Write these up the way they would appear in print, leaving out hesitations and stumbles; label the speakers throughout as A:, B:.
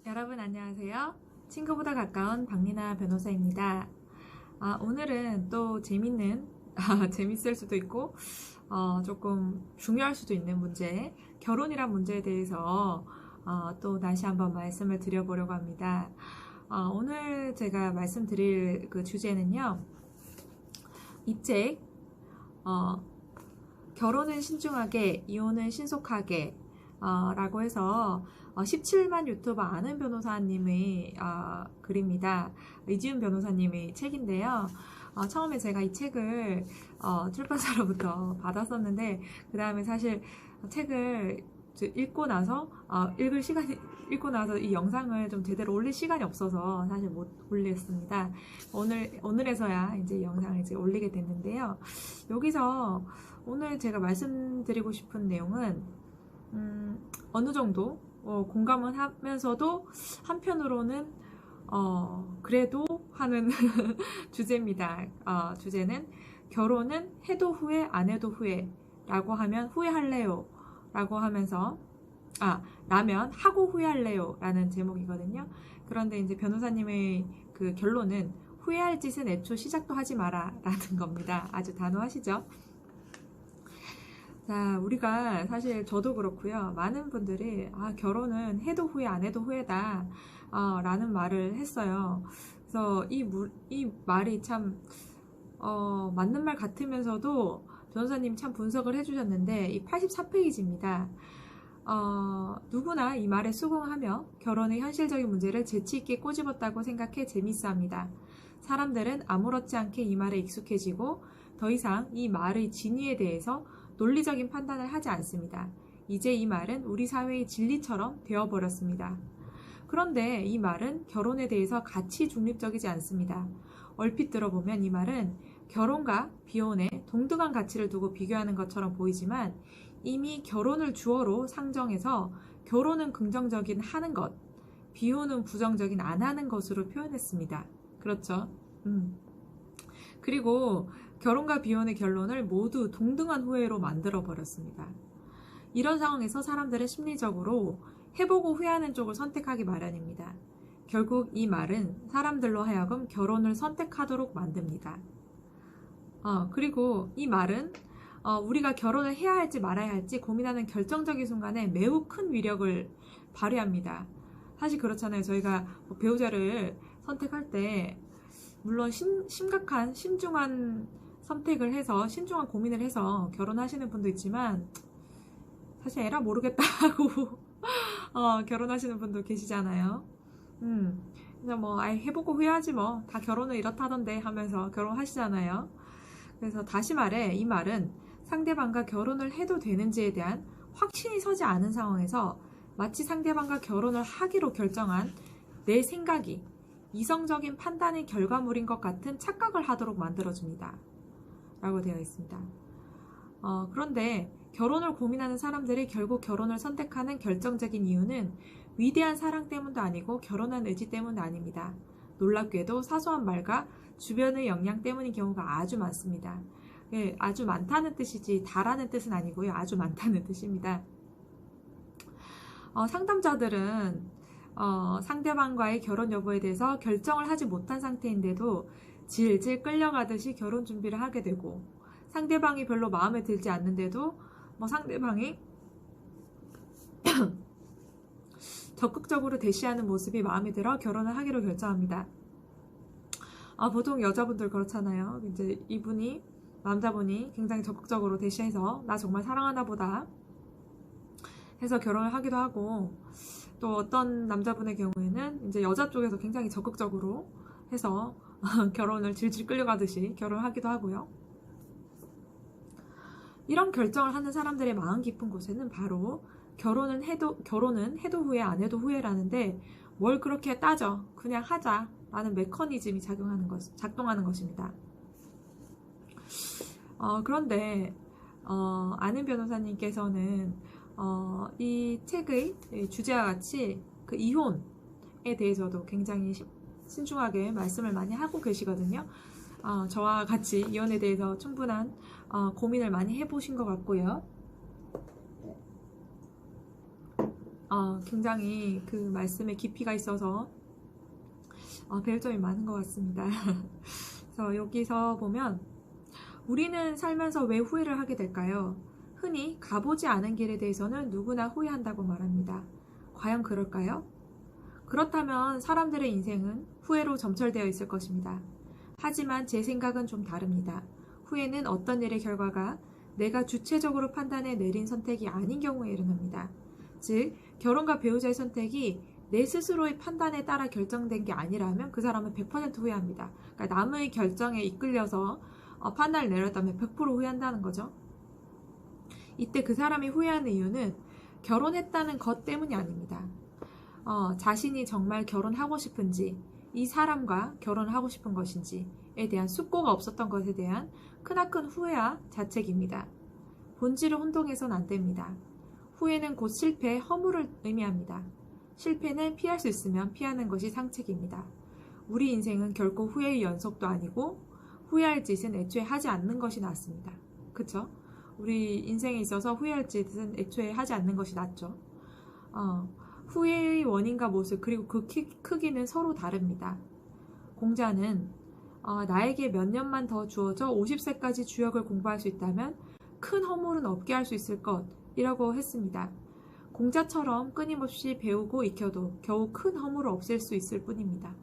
A: 여러분 안녕하세요. 친구보다 가까운 박리나 변호사입니다. 오늘은 또 재밌는, 재밌을 수도 있고 조금 중요할 수도 있는 문제, 결혼이란 문제에 대해서 또 다시 한번 말씀을 드려보려고 합니다. 오늘 제가 말씀드릴 그 주제는요, 이 책, 결혼은 신중하게, 이혼은 신속하게 라고 해서 17만 유튜버 아는 변호사님의 글입니다. 이지훈 변호사님의 책인데요. 처음에 제가 이 책을 출판사로부터 받았었는데 그 다음에 사실 책을 읽고 나서 읽고 나서 이 영상을 좀 제대로 올릴 시간이 없어서 사실 못 올렸습니다. 오늘에서야 이제 영상을 이제 올리게 됐는데요. 여기서 오늘 제가 말씀드리고 싶은 내용은 어느 정도 공감은 하면서도 한편으로는 그래도 하는 주제입니다. 주제는 결혼은 해도 후회 안 해도 후회 라고 하면 후회할래요 라고 하면서 라면 하고 후회할래요 라는 제목이거든요. 그런데 이제 변호사님의 그 결론은 후회할 짓은 애초 시작도 하지 마라 라는 겁니다. 아주 단호하시죠? 자, 우리가 사실 저도 그렇고요. 많은 분들이 결혼은 해도 후회 안 해도 후회다 라는 말을 했어요. 그래서 이 말이 참 맞는 말 같으면서도 변호사님 참 분석을 해주셨는데 이 84페이지입니다. 누구나 이 말에 수긍하며 결혼의 현실적인 문제를 재치있게 꼬집었다고 생각해 재밌어합니다. 사람들은 아무렇지 않게 이 말에 익숙해지고 더 이상 이 말의 진위에 대해서 논리적인 판단을 하지 않습니다. 이제 이 말은 우리 사회의 진리처럼 되어버렸습니다. 그런데 이 말은 결혼에 대해서 가치 중립적이지 않습니다. 얼핏 들어보면 이 말은 결혼과 비혼에 동등한 가치를 두고 비교하는 것처럼 보이지만 이미 결혼을 주어로 상정해서 결혼은 긍정적인 하는 것, 비혼은 부정적인 안 하는 것으로 표현했습니다. 그렇죠? 그리고 결혼과 비혼의 결론을 모두 동등한 후회로 만들어버렸습니다. 이런 상황에서 사람들은 심리적으로 해보고 후회하는 쪽을 선택하기 마련입니다. 결국 이 말은 사람들로 하여금 결혼을 선택하도록 만듭니다. 그리고 이 말은 우리가 결혼을 해야 할지 말아야 할지 고민하는 결정적인 순간에 매우 큰 위력을 발휘합니다. 사실 그렇잖아요. 저희가 배우자를 선택할 때 물론 심각한 신중한 선택을 해서 신중한 고민을 해서 결혼하시는 분도 있지만 사실 에라 모르겠다 하고 결혼하시는 분도 계시잖아요. 그래서 뭐 해보고 후회하지 뭐 다 결혼은 이렇다던데 하면서 결혼하시잖아요. 그래서 다시 말해 이 말은 상대방과 결혼을 해도 되는지에 대한 확신이 서지 않은 상황에서 마치 상대방과 결혼을 하기로 결정한 내 생각이 이성적인 판단의 결과물인 것 같은 착각을 하도록 만들어줍니다. 라고 되어 있습니다. 그런데 결혼을 고민하는 사람들이 결국 결혼을 선택하는 결정적인 이유는 위대한 사랑 때문도 아니고 결혼한 의지 때문도 아닙니다. 놀랍게도 사소한 말과 주변의 영향 때문인 경우가 아주 많습니다. 예, 아주 많다는 뜻이지 다라는 뜻은 아니고요. 아주 많다는 뜻입니다. 상담자들은 상대방과의 결혼 여부에 대해서 결정을 하지 못한 상태인데도 질질 끌려가듯이 결혼 준비를 하게 되고 상대방이 별로 마음에 들지 않는데도 상대방이 적극적으로 대시하는 모습이 마음에 들어 결혼을 하기로 결정합니다. 보통 여자분들 그렇잖아요. 이제 남자분이 굉장히 적극적으로 대시해서 나 정말 사랑하나 보다 해서 결혼을 하기도 하고 또 어떤 남자분의 경우에는 이제 여자 쪽에서 굉장히 적극적으로 해서 결혼을 질질 끌려가듯이 결혼을 하기도 하고요. 이런 결정을 하는 사람들의 마음 깊은 곳에는 바로 결혼은 해도 후회 안 해도 후회라는데 뭘 그렇게 따져 그냥 하자 라는 메커니즘이 작동하는 것입니다. 그런데 아는 변호사님께서는 이 책의 주제와 같이 그 이혼에 대해서도 굉장히 신중하게 말씀을 많이 하고 계시거든요. 저와 같이 이혼에 대해서 충분한 고민을 많이 해보신 것 같고요. 굉장히 그 말씀에 깊이가 있어서 배울 점이 많은 것 같습니다. 그래서 여기서 보면 우리는 살면서 왜 후회를 하게 될까요? 흔히 가보지 않은 길에 대해서는 누구나 후회한다고 말합니다. 과연 그럴까요? 그렇다면 사람들의 인생은 후회로 점철되어 있을 것입니다. 하지만 제 생각은 좀 다릅니다. 후회는 어떤 일의 결과가 내가 주체적으로 판단해 내린 선택이 아닌 경우에 일어납니다. 즉, 결혼과 배우자의 선택이 내 스스로의 판단에 따라 결정된 게 아니라면 그 사람은 100% 후회합니다. 그러니까 남의 결정에 이끌려서 판단을 내렸다면 100% 후회한다는 거죠. 이때 그 사람이 후회하는 이유는 결혼했다는 것 때문이 아닙니다. 자신이 정말 결혼하고 싶은지, 이 사람과 결혼하고 싶은 것인지에 대한 숙고가 없었던 것에 대한 크나큰 후회와 자책입니다. 본질을 혼동해서는 안 됩니다. 후회는 곧 실패, 허물을 의미합니다. 실패는 피할 수 있으면 피하는 것이 상책입니다. 우리 인생은 결코 후회의 연속도 아니고 후회할 짓은 애초에 하지 않는 것이 낫습니다. 그쵸? 우리 인생에 있어서 후회할 짓은 애초에 하지 않는 것이 낫죠. 후회의 원인과 모습 그리고 그 크기는 서로 다릅니다. 공자는 나에게 몇 년만 더 주어져 50세까지 주역을 공부할 수 있다면 큰 허물은 없게 할 수 있을 것이라고 했습니다. 공자처럼 끊임없이 배우고 익혀도 겨우 큰 허물을 없앨 수 있을 뿐입니다.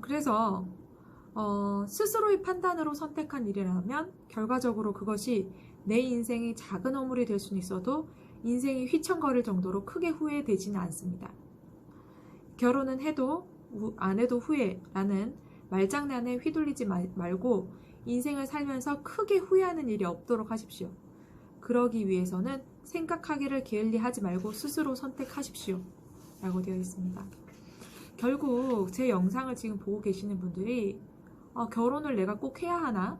A: 그래서 스스로의 판단으로 선택한 일이라면 결과적으로 그것이 내 인생의 작은 허물이 될 수는 있어도 인생이 휘청거릴 정도로 크게 후회되지는 않습니다. 결혼은 해도 안 해도 후회라는 말장난에 휘둘리지 말고 인생을 살면서 크게 후회하는 일이 없도록 하십시오. 그러기 위해서는 생각하기를 게을리하지 말고 스스로 선택하십시오. 라고 되어 있습니다. 결국 제 영상을 지금 보고 계시는 분들이 결혼을 내가 꼭 해야 하나?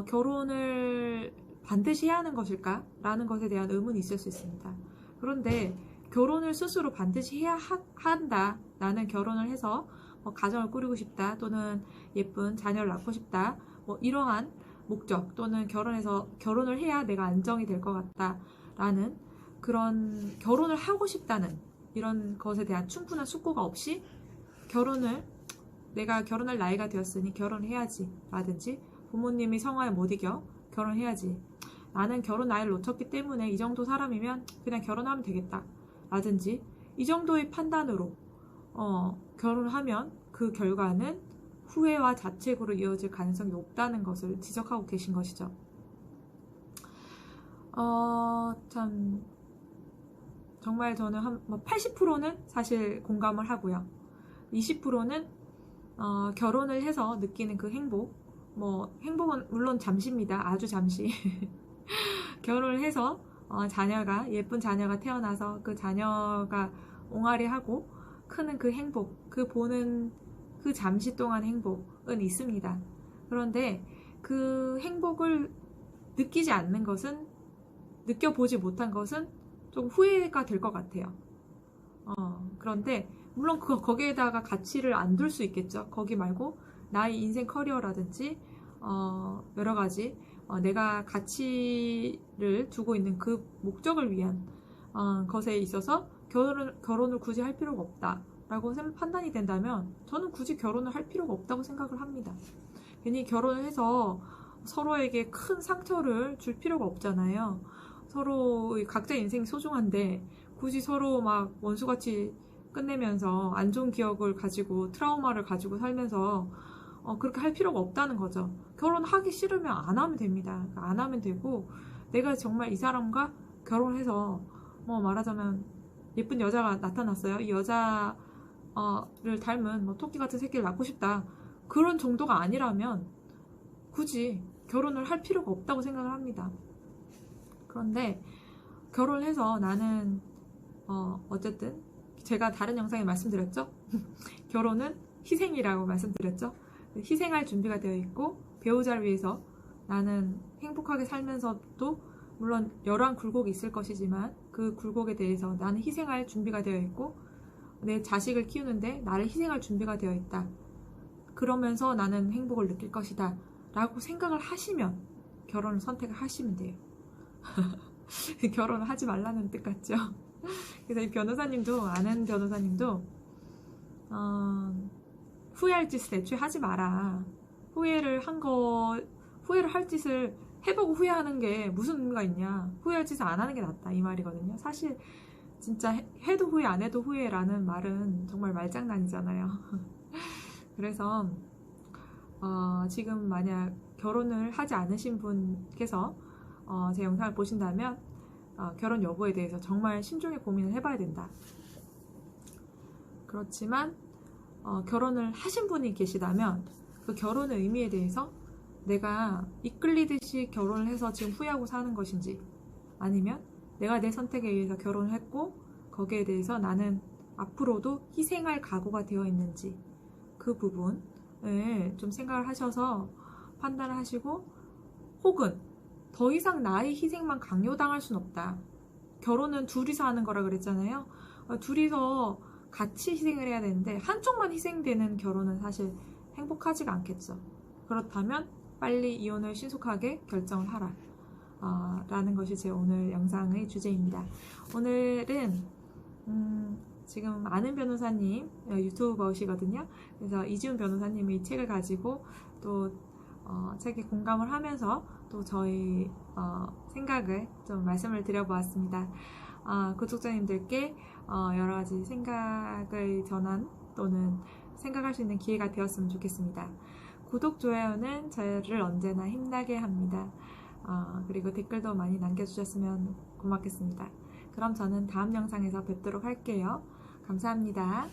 A: 결혼을 반드시 해야 하는 것일까? 라는 것에 대한 의문이 있을 수 있습니다. 그런데 결혼을 스스로 반드시 해야 한다. 나는 결혼을 해서 가정을 꾸리고 싶다. 또는 예쁜 자녀를 낳고 싶다. 이러한 목적 또는 결혼을 해야 내가 안정이 될 것 같다. 라는 그런 결혼을 하고 싶다는 이런 것에 대한 충분한 숙고가 없이 내가 결혼할 나이가 되었으니 결혼해야지 라든지 부모님이 성화에 못 이겨 결혼해야지 나는 결혼 나이를 놓쳤기 때문에 이 정도 사람이면 그냥 결혼하면 되겠다 라든지 이 정도의 판단으로 결혼을 하면 그 결과는 후회와 자책으로 이어질 가능성이 높다는 것을 지적하고 계신 것이죠. 참 정말 저는 한 80%는 사실 공감을 하고요. 20%는 결혼을 해서 느끼는 그 행복은 물론 잠시입니다. 아주 잠시. 결혼을 해서 예쁜 자녀가 태어나서 그 자녀가 옹알이하고 크는 그 행복, 보는 그 잠시 동안 행복은 있습니다. 그런데 그 행복을 느껴보지 못한 것은 좀 후회가 될 것 같아요. 그런데 물론 거기에다가 가치를 안 둘 수 있겠죠. 거기 말고 나의 인생 커리어라든지 여러 가지 내가 가치를 두고 있는 그 목적을 위한 것에 있어서 결혼을 굳이 할 필요가 없다라고 판단이 된다면 저는 굳이 결혼을 할 필요가 없다고 생각을 합니다. 괜히 결혼을 해서 서로에게 큰 상처를 줄 필요가 없잖아요. 서로의 각자의 인생이 소중한데 굳이 서로 막 원수같이 끝내면서 안 좋은 기억을 가지고 트라우마를 가지고 살면서 그렇게 할 필요가 없다는 거죠. 결혼하기 싫으면 안 하면 됩니다. 안 하면 되고 내가 정말 이 사람과 결혼해서 말하자면 예쁜 여자가 나타났어요. 이 여자를 닮은 토끼 같은 새끼를 낳고 싶다. 그런 정도가 아니라면 굳이 결혼을 할 필요가 없다고 생각을 합니다. 그런데 결혼해서 나는 어쨌든 제가 다른 영상에 말씀드렸죠. 결혼은 희생이라고 말씀드렸죠. 희생할 준비가 되어 있고 배우자를 위해서 나는 행복하게 살면서도 물론 여러한 굴곡이 있을 것이지만 그 굴곡에 대해서 나는 희생할 준비가 되어 있고 내 자식을 키우는데 나를 희생할 준비가 되어 있다. 그러면서 나는 행복을 느낄 것이다 라고 생각을 하시면 결혼을 선택을 하시면 돼요. 결혼을 하지 말라는 뜻 같죠. 그래서 이 변호사님도, 아는 변호사님도 후회할 짓을 애초에 하지 마라. 후회를 할 짓을 해보고 후회하는 게 무슨 의미가 있냐. 후회할 짓을 안 하는 게 낫다, 이 말이거든요. 사실 진짜 해도 후회 안 해도 후회라는 말은 정말 말장난이잖아요. 그래서 지금 만약 결혼을 하지 않으신 분께서 제 영상을 보신다면 결혼 여부에 대해서 정말 신중히 고민을 해봐야 된다. 그렇지만 결혼을 하신 분이 계시다면 그 결혼의 의미에 대해서 내가 이끌리듯이 결혼을 해서 지금 후회하고 사는 것인지, 아니면 내가 내 선택에 의해서 결혼을 했고 거기에 대해서 나는 앞으로도 희생할 각오가 되어 있는지, 그 부분을 좀 생각을 하셔서 판단을 하시고, 혹은 더 이상 나의 희생만 강요당할 순 없다. 결혼은 둘이서 하는 거라 그랬잖아요. 둘이서 같이 희생을 해야 되는데 한쪽만 희생되는 결혼은 사실 행복하지가 않겠죠. 그렇다면 빨리 이혼을 신속하게 결정을 하라 라는 것이 제 오늘 영상의 주제입니다. 오늘은 지금 아는 변호사님 유튜버시거든요. 그래서 이지훈 변호사님의 책을 가지고 또 책에 공감을 하면서 또 저희 생각을 좀 말씀을 드려보았습니다. 구독자님들께 여러 가지 생각을 전한 또는 생각할 수 있는 기회가 되었으면 좋겠습니다. 구독, 좋아요는 저를 언제나 힘나게 합니다. 그리고 댓글도 많이 남겨주셨으면 고맙겠습니다. 그럼 저는 다음 영상에서 뵙도록 할게요. 감사합니다.